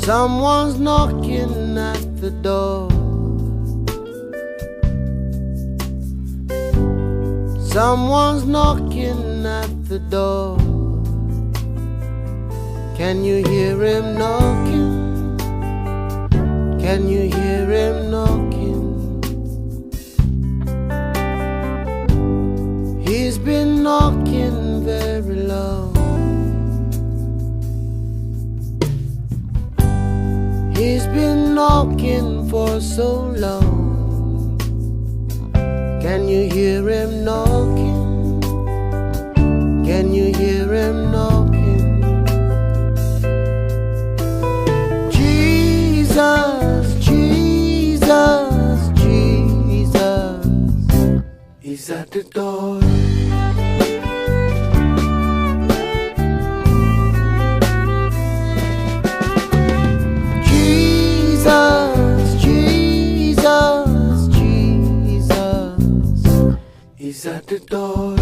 Someone's knocking at the door. Someone's knocking at the door. Can you hear him knocking? Can you hear him knocking? He's been knocking very long. He's been knocking for so long. Can you hear him knocking? Can you hear him knocking? Jesus, Jesus, Jesus, he's at the door. Jesus, Jesus, Jesus, he's at the door.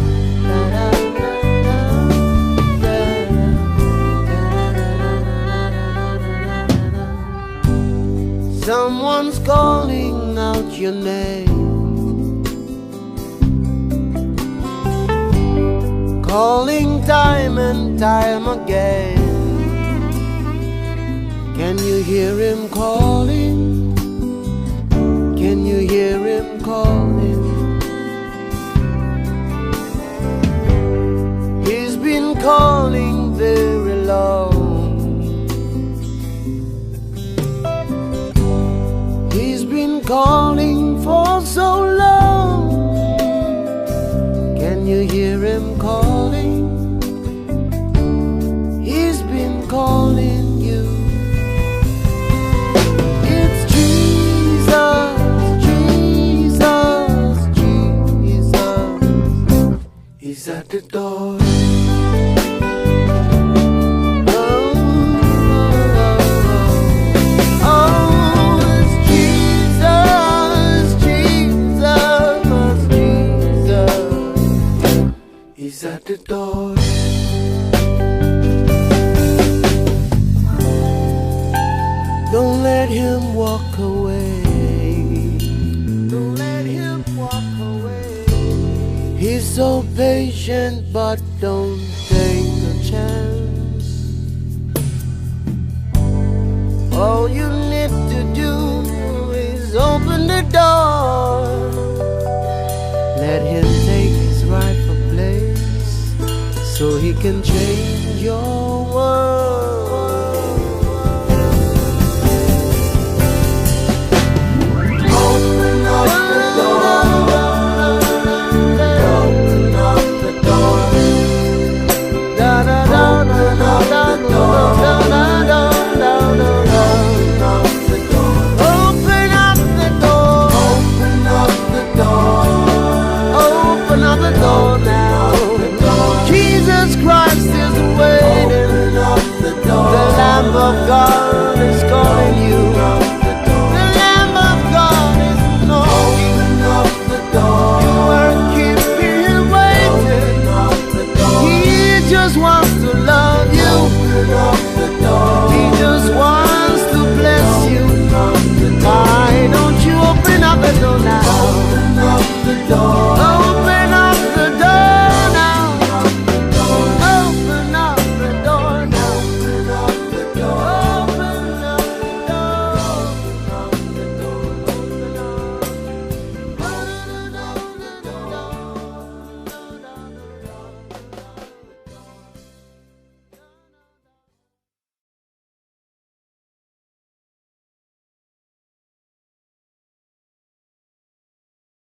Someone's calling out your name, calling time and time again. Can you hear him calling? Can you hear him calling? He's been calling very long. He's been calling for so long. Can you hear him calling? He's been calling you. It's Jesus, Jesus, Jesus, he's at the door. He's at the door. Don't let him walk away. Don't let him walk away. He's so patient, but don't take a chance. All you need to do is open the door. Let him take his rightful place, so he can change your world. Open up the door. Open up the door. Da da da da da da da da da da da da. Open up the door. Open up the door. Open up the door now. Jesus Christ is waiting. Open up the door. The Lamb of God.